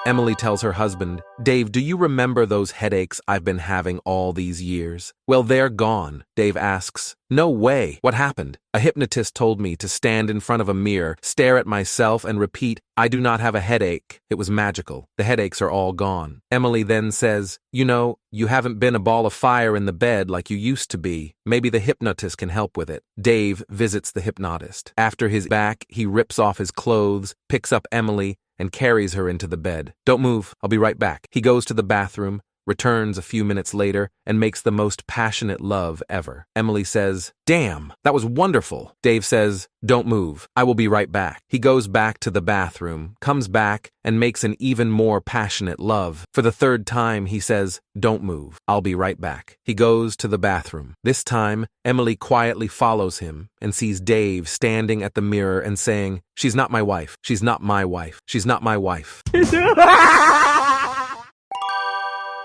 Emily tells her husband, Dave, do you remember those headaches I've been having all these years? Well, they're gone. Dave asks, No way. What happened? A hypnotist told me to stand in front of a mirror, stare at myself, and repeat, I do not have a headache. It was magical. The headaches are all gone. Emily then says, You know, you haven't been a ball of fire in the bed like you used to be. Maybe the hypnotist can help with it. Dave visits the hypnotist. After his back, he rips off his clothes, picks up Emily, and carries her into the bed. Don't move, I'll be right back. He goes to the bathroom, returns a few minutes later, and makes the most passionate love ever. Emily says, Damn, that was wonderful. Dave says, Don't move, I will be right back. He goes back to the bathroom, comes back, and makes an even more passionate love. For the third time, he says, Don't move, I'll be right back. He goes to the bathroom. This time, Emily quietly follows him and sees Dave standing at the mirror and saying, She's not my wife. She's not my wife. She's not my wife.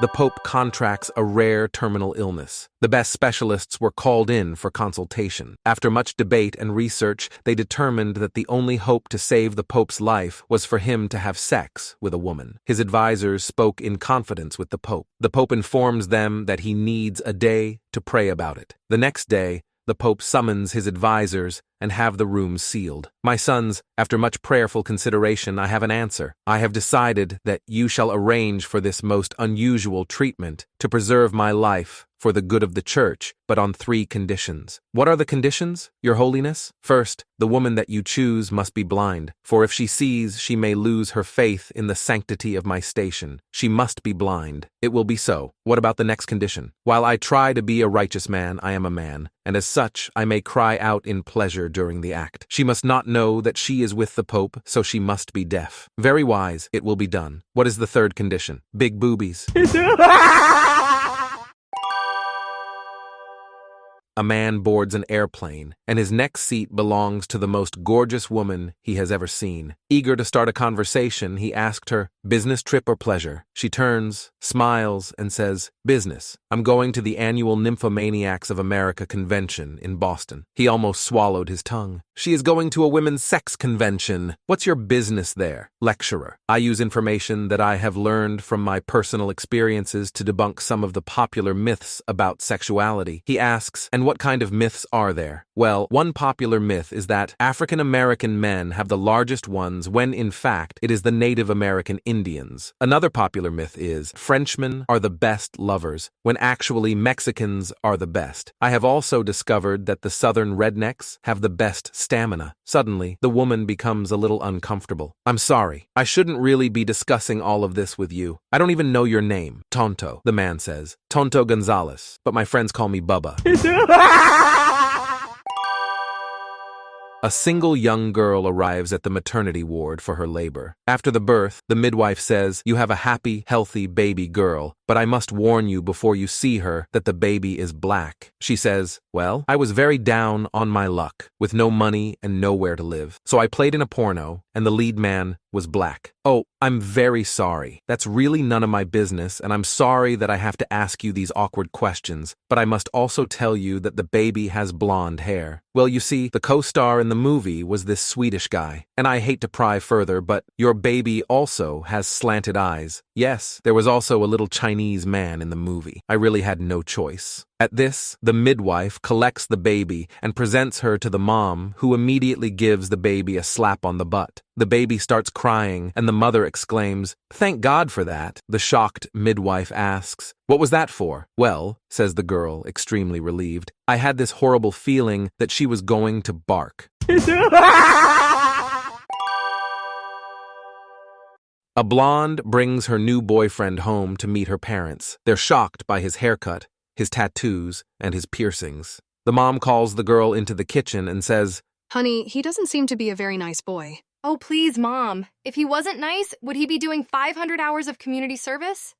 The Pope contracts a rare terminal illness. The best specialists were called in for consultation. After much debate and research, they determined that the only hope to save the Pope's life was for him to have sex with a woman. His advisors spoke in confidence with the Pope. The Pope informs them that he needs a day to pray about it. The next day, the Pope summons his advisors and have the room sealed. My sons, after much prayerful consideration, I have an answer. I have decided that you shall arrange for this most unusual treatment to preserve my life for the good of the church, but on 3 conditions. What are the conditions, Your Holiness? First, the woman that you choose must be blind, for if she sees, she may lose her faith in the sanctity of my station. She must be blind. It will be so. What about the next condition? While I try to be a righteous man, I am a man, and as such, I may cry out in pleasure during the act. She must not know that she is with the Pope, so she must be deaf. Very wise, it will be done. What is the third condition? Big boobies. A man boards an airplane, and his next seat belongs to the most gorgeous woman he has ever seen. Eager to start a conversation, he asked her, Business trip or pleasure? She turns, smiles, and says, Business. I'm going to the annual Nymphomaniacs of America convention in Boston. He almost swallowed his tongue. She is going to a women's sex convention. What's your business there? Lecturer. I use information that I have learned from my personal experiences to debunk some of the popular myths about sexuality. He asks, And what kind of myths are there? Well, one popular myth is that African American men have the largest ones when, in fact, it is the Native American Indians. Another popular myth is Frenchmen are the best lovers, when actually Mexicans are the best. I have also discovered that the Southern rednecks have the best stamina. Suddenly, the woman becomes a little uncomfortable. I'm sorry. I shouldn't really be discussing all of this with you. I don't even know your name. Tonto, the man says. Tonto Gonzalez, but my friends call me Bubba. A single young girl arrives at the maternity ward for her labor. After the birth, the midwife says, You have a happy, healthy baby girl, but I must warn you before you see her that the baby is black. She says, Well, I was very down on my luck, with no money and nowhere to live. So I played in a porno, and the lead man was black. Oh, I'm very sorry. That's really none of my business, and I'm sorry that I have to ask you these awkward questions, but I must also tell you that the baby has blonde hair. Well, you see, the co-star in the movie was this Swedish guy, and I hate to pry further, but your baby also has slanted eyes. Yes, there was also a little Chinese man in the movie. I really had no choice. At this, the midwife collects the baby and presents her to the mom, who immediately gives the baby a slap on the butt. The baby starts crying, and the mother exclaims, Thank God for that. The shocked midwife asks, What was that for? Well, says the girl, extremely relieved, I had this horrible feeling that she was going to bark. A blonde brings her new boyfriend home to meet her parents. They're shocked by his haircut, his tattoos, and his piercings. The mom calls the girl into the kitchen and says, Honey, he doesn't seem to be a very nice boy. Oh, please, Mom. If he wasn't nice, would he be doing 500 hours of community service?